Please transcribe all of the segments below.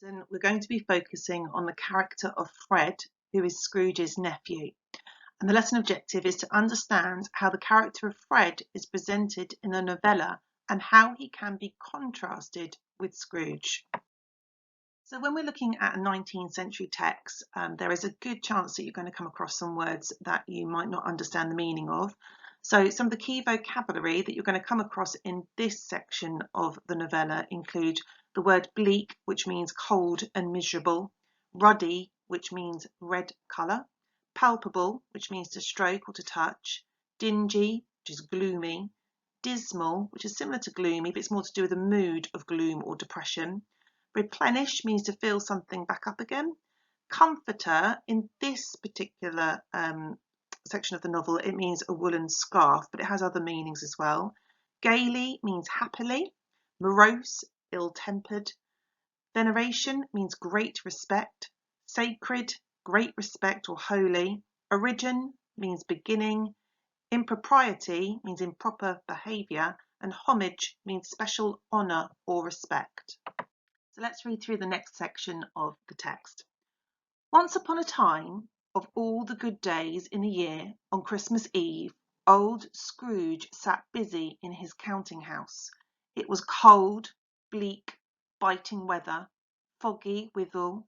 lesson, we're going to be focusing on the character of Fred, who is Scrooge's nephew. And the lesson objective is to understand how the character of Fred is presented in the novella and how he can be contrasted with Scrooge. So when we're looking at a 19th century text, there is a good chance that you're going to come across some words that you might not understand the meaning of. So some of the key vocabulary that you're going to come across in this section of the novella include the word bleak, which means cold and miserable, ruddy, which means red colour, palpable, which means to stroke or to touch, dingy, which is gloomy, dismal, which is similar to gloomy, but it's more to do with a mood of gloom or depression. Replenish means to fill something back up again. Comforter, in this particular section of the novel, it means a woolen scarf, but it has other meanings as well. Gaily means happily. Morose, ill-tempered. Veneration means great respect. Sacred, great respect or holy. Origin means beginning. Impropriety means improper behaviour. And homage means special honour or respect. So let's read through the next section of the text. Once upon a time, of all the good days in the year, on Christmas Eve, old Scrooge sat busy in his counting house. It was cold, bleak, biting weather, foggy withal,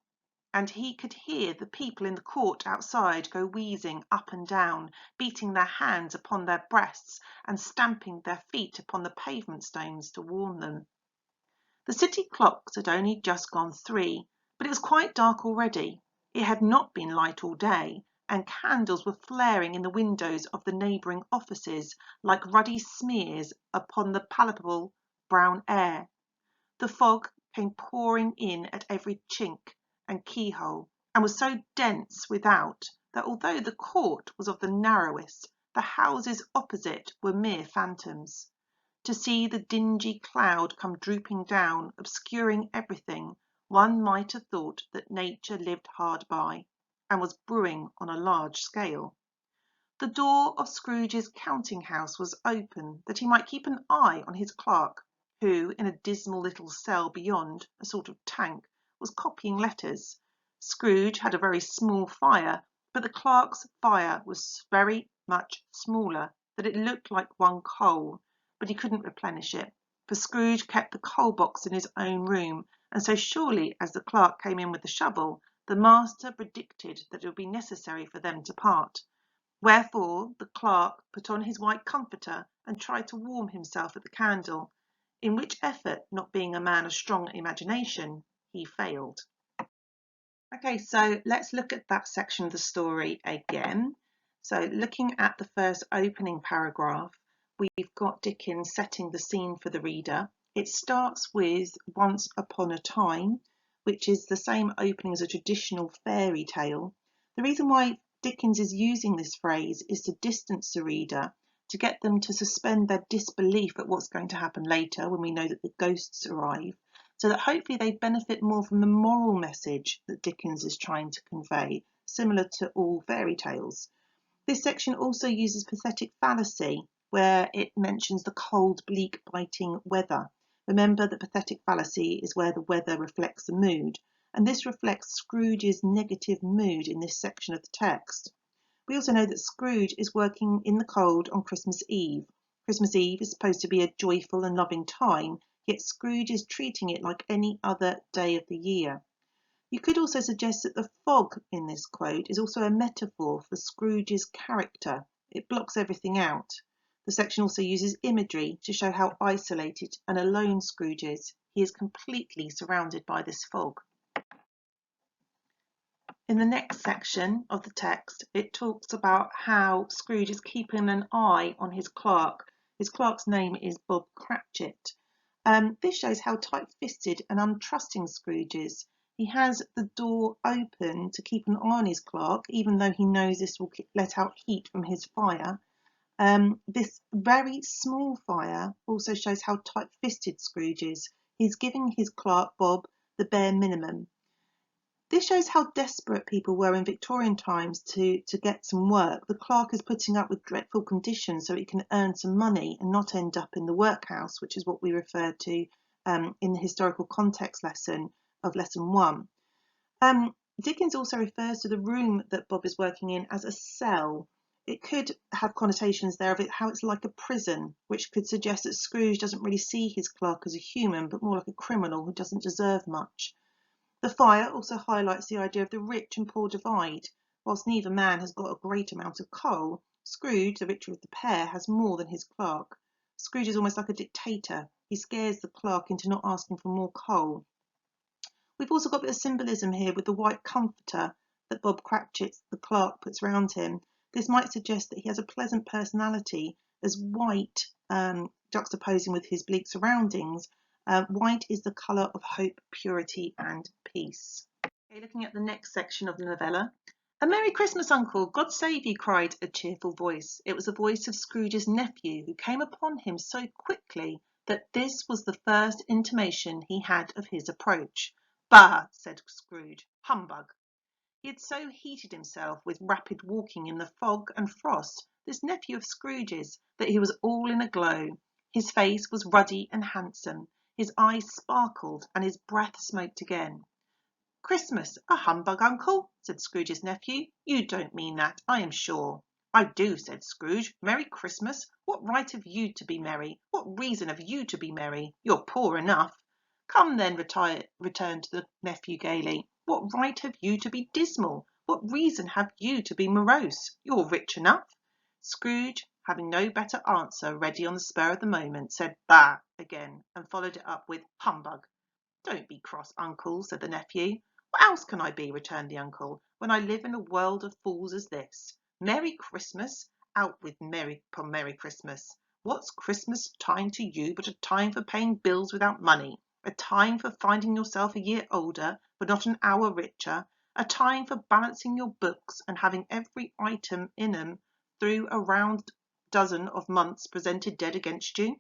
and he could hear the people in the court outside go wheezing up and down, beating their hands upon their breasts and stamping their feet upon the pavement stones to warm them. The city clocks had only just gone 3, but it was quite dark already. It had not been light all day, and candles were flaring in the windows of the neighbouring offices like ruddy smears upon the palpable brown air. The fog came pouring in at every chink and keyhole, and was so dense without that although the court was of the narrowest, the houses opposite were mere phantoms. To see the dingy cloud come drooping down, obscuring everything, one might have thought that nature lived hard by, and was brewing on a large scale. The door of Scrooge's counting house was open, that he might keep an eye on his clerk, who, in a dismal little cell beyond, a sort of tank, was copying letters. Scrooge had a very small fire, but the clerk's fire was very much smaller, that it looked like one coal, but he couldn't replenish it, for Scrooge kept the coal box in his own room, and so surely as the clerk came in with the shovel, the master predicted that it would be necessary for them to part. Wherefore the clerk put on his white comforter and tried to warm himself at the candle, in which effort, not being a man of strong imagination, he failed. Okay, so let's look at that section of the story again. So looking at the first opening paragraph, we've got Dickens setting the scene for the reader. It starts with Once Upon a Time, which is the same opening as a traditional fairy tale. The reason why Dickens is using this phrase is to distance the reader, to get them to suspend their disbelief at what's going to happen later when we know that the ghosts arrive, so that hopefully they benefit more from the moral message that Dickens is trying to convey, similar to all fairy tales. This section also uses pathetic fallacy, where it mentions the cold, bleak, biting weather. Remember that pathetic fallacy is where the weather reflects the mood, and this reflects Scrooge's negative mood in this section of the text. We also know that Scrooge is working in the cold on Christmas Eve. Christmas Eve is supposed to be a joyful and loving time, yet Scrooge is treating it like any other day of the year. You could also suggest that the fog in this quote is also a metaphor for Scrooge's character. It blocks everything out. The section also uses imagery to show how isolated and alone Scrooge is. He is completely surrounded by this fog. In the next section of the text, it talks about how Scrooge is keeping an eye on his clerk. His clerk's name is Bob Cratchit. This shows how tight-fisted and untrusting Scrooge is. He has the door open to keep an eye on his clerk, even though he knows this will let out heat from his fire. This very small fire also shows how tight-fisted Scrooge is. He's giving his clerk, Bob, the bare minimum. This shows how desperate people were in Victorian times to get some work. The clerk is putting up with dreadful conditions so he can earn some money and not end up in the workhouse, which is what we referred to in the historical context lesson of lesson 1. Dickens also refers to the room that Bob is working in as a cell. It could have connotations there of it, how it's like a prison, which could suggest that Scrooge doesn't really see his clerk as a human, but more like a criminal who doesn't deserve much. The fire also highlights the idea of the rich and poor divide. Whilst neither man has got a great amount of coal, Scrooge, the richer of the pair, has more than his clerk. Scrooge is almost like a dictator. He scares the clerk into not asking for more coal. We've also got a bit of symbolism here with the white comforter that Bob Cratchit, the clerk, puts round him. This might suggest that he has a pleasant personality, as white, juxtaposing with his bleak surroundings. White is the colour of hope, purity and peace. Okay, looking at the next section of the novella. "A Merry Christmas, Uncle! God save you!" cried a cheerful voice. It was the voice of Scrooge's nephew, who came upon him so quickly that this was the first intimation he had of his approach. "Bah!" said Scrooge. "Humbug!" He had so heated himself with rapid walking in the fog and frost, this nephew of Scrooge's, that he was all in a glow. His face was ruddy and handsome, his eyes sparkled, and his breath smoked again. "Christmas a humbug, Uncle?" said Scrooge's nephew. "You don't mean that, I am sure." "I do," said Scrooge. "Merry Christmas! What right have you to be merry? What reason have you to be merry? You're poor enough." "Come then," returned the nephew gaily. "What right have you to be dismal? What reason have you to be morose? You're rich enough." Scrooge, having no better answer ready on the spur of the moment, said "Bah!" again, and followed it up with "Humbug!" "Don't be cross, Uncle," said the nephew. "What else can I be," returned the uncle, "when I live in a world of fools as this? Merry Christmas! Out with Merry Christmas! What's Christmas time to you but a time for paying bills without money, a time for finding yourself a year older but not an hour richer, a time for balancing your books and having every item in 'em through a round dozen of months presented dead against you?"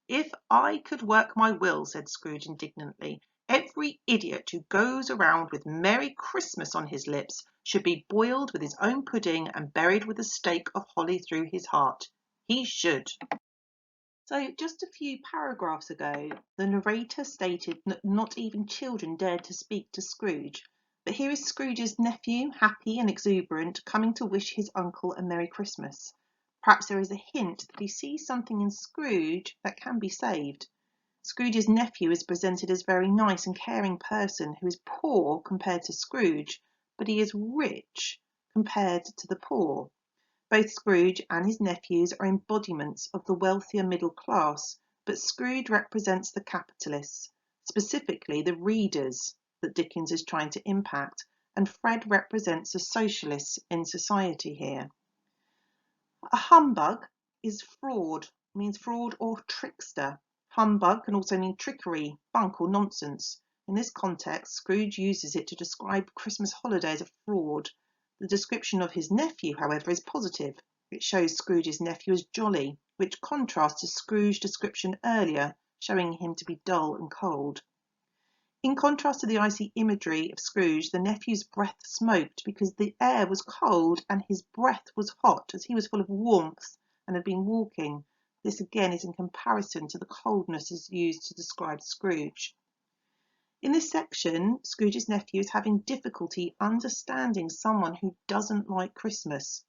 "If I could work my will," said Scrooge indignantly, "every idiot who goes around with Merry Christmas on his lips should be boiled with his own pudding and buried with a stake of holly through his heart. He should." So just a few paragraphs ago, the narrator stated that not even children dared to speak to Scrooge. But here is Scrooge's nephew, happy and exuberant, coming to wish his uncle a Merry Christmas. Perhaps there is a hint that he sees something in Scrooge that can be saved. Scrooge's nephew is presented as a very nice and caring person who is poor compared to Scrooge, but he is rich compared to the poor. Both Scrooge and his nephews are embodiments of the wealthier middle class, but Scrooge represents the capitalists, specifically the readers that Dickens is trying to impact, and Fred represents the socialists in society here. A humbug is fraud, means fraud or trickster. Humbug can also mean trickery, bunk or nonsense. In this context, Scrooge uses it to describe Christmas holidays as a fraud. The description of his nephew, however, is positive. It shows Scrooge's nephew as jolly, which contrasts to Scrooge's description earlier, showing him to be dull and cold. In contrast to the icy imagery of Scrooge, the nephew's breath smoked because the air was cold and his breath was hot, as he was full of warmth and had been walking. This again is in comparison to the coldness as used to describe Scrooge. In this section, Scrooge's nephew is having difficulty understanding someone who doesn't like Christmas.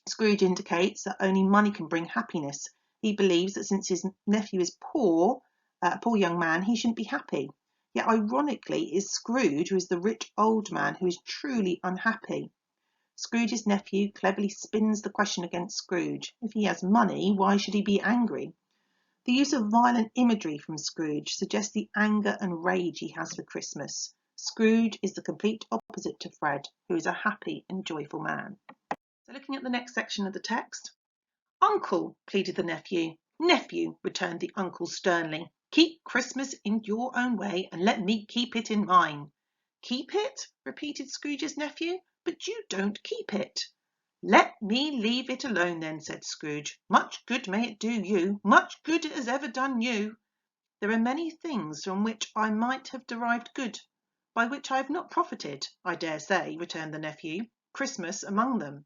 Scrooge indicates that only money can bring happiness. He believes that since his nephew is poor, a poor young man, he shouldn't be happy. Yet ironically, it is Scrooge who is the rich old man who is truly unhappy. Scrooge's nephew cleverly spins the question against Scrooge. If he has money, why should he be angry? The use of violent imagery from Scrooge suggests the anger and rage he has for Christmas. Scrooge is the complete opposite to Fred, who is a happy and joyful man. So looking at the next section of the text. "Uncle," pleaded the nephew. "Nephew," returned the uncle sternly, "keep Christmas in your own way and let me keep it in mine." "Keep it?" repeated Scrooge's nephew. "But you don't keep it." "Let me leave it alone then," said Scrooge. "Much good may it do you, much good it has ever done you." "There are many things from which I might have derived good, by which I have not profited, I dare say," returned the nephew, "Christmas among them.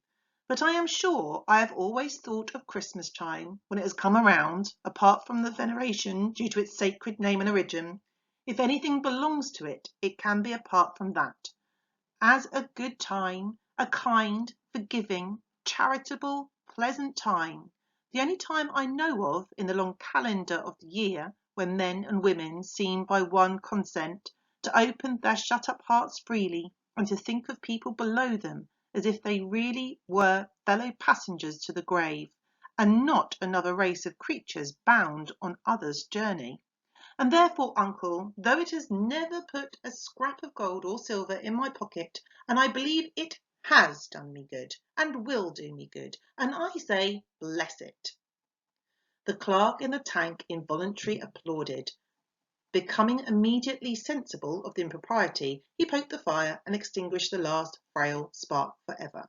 But I am sure I have always thought of Christmas time, when it has come around, apart from the veneration due to its sacred name and origin, If anything belongs to it, it can be apart from that. As a good time, a kind, forgiving, charitable, pleasant time, the only time I know of in the long calendar of the year when men and women seem by one consent to open their shut-up hearts freely and to think of people below them as if they really were fellow passengers to the grave, and not another race of creatures bound on others' journey. And therefore, uncle, though it has never put a scrap of gold or silver in my pocket, and I believe it has done me good, and will do me good, and I say, bless it. The clerk in the tank involuntarily applauded. Becoming immediately sensible of the impropriety, he poked the fire and extinguished the last frail spark for ever.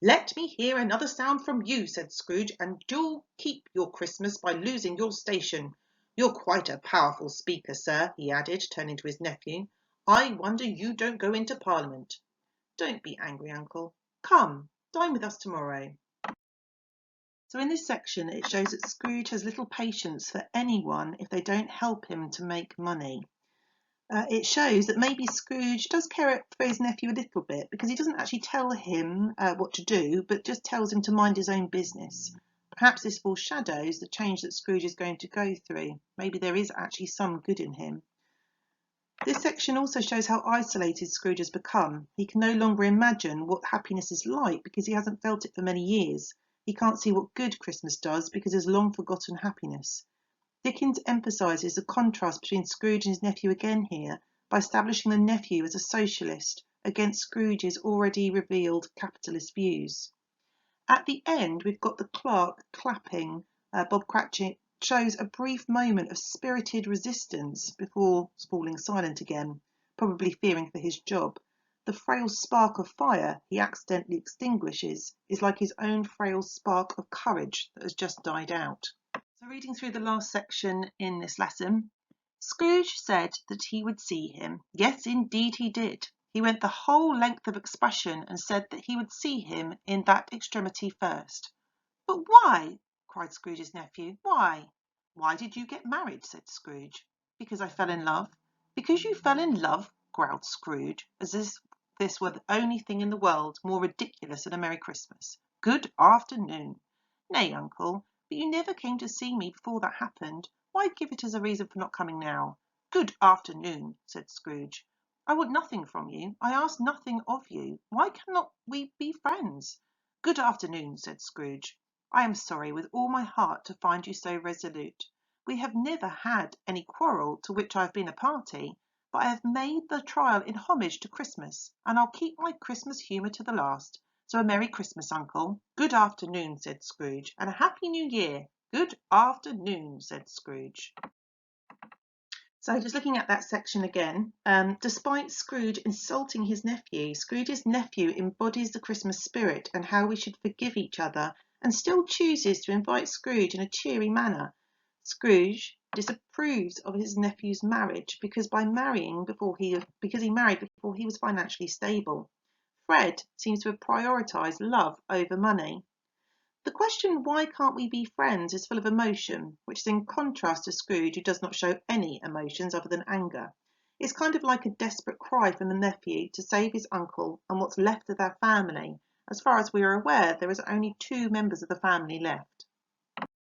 Let me hear another sound from you, said Scrooge, and you'll keep your Christmas by losing your station. You're quite a powerful speaker, sir, he added, turning to his nephew. I wonder you don't go into Parliament. Don't be angry, uncle. Come, dine with us tomorrow. So in this section, it shows that Scrooge has little patience for anyone if they don't help him to make money. It shows that maybe Scrooge does care for his nephew a little bit, because he doesn't actually tell him what to do, but just tells him to mind his own business. Perhaps this foreshadows the change that Scrooge is going to go through. Maybe there is actually some good in him. This section also shows how isolated Scrooge has become. He can no longer imagine what happiness is like because he hasn't felt it for many years. He can't see what good Christmas does because he has long forgotten happiness. Dickens emphasises the contrast between Scrooge and his nephew again here by establishing the nephew as a socialist against Scrooge's already revealed capitalist views. At the end, we've got the clerk clapping. Bob Cratchit shows a brief moment of spirited resistance before falling silent again, probably fearing for his job. The frail spark of fire he accidentally extinguishes is like his own frail spark of courage that has just died out. So reading through the last section in this lesson, Scrooge said that he would see him. Yes, indeed he did. He went the whole length of expression and said that he would see him in that extremity first. But why? Cried Scrooge's nephew. Why? Why did you get married? Said Scrooge. Because I fell in love. Because you fell in love? Growled Scrooge, as if this were the only thing in the world more ridiculous than a Merry Christmas. Good afternoon. Nay, uncle, but you never came to see me before that happened. Why give it as a reason for not coming now? Good afternoon, said Scrooge. I want nothing from you. I ask nothing of you. Why cannot we be friends? Good afternoon, said Scrooge. I am sorry with all my heart to find you so resolute. We have never had any quarrel to which I have been a party, but I have made the trial in homage to Christmas, and I'll keep my Christmas humour to the last. So a Merry Christmas, uncle. Good afternoon, said Scrooge, and a Happy New Year. Good afternoon, said Scrooge. So just looking at that section again, despite Scrooge insulting his nephew, Scrooge's nephew embodies the Christmas spirit and how we should forgive each other, and still chooses to invite Scrooge in a cheery manner. Scrooge disapproves of his nephew's marriage because he married before he was financially stable. Fred seems to have prioritised love over money. The question, why can't we be friends, is full of emotion, which is in contrast to Scrooge, who does not show any emotions other than anger. It's kind of like a desperate cry from the nephew to save his uncle and what's left of their family. As far as we are aware, there is only 2 members of the family left.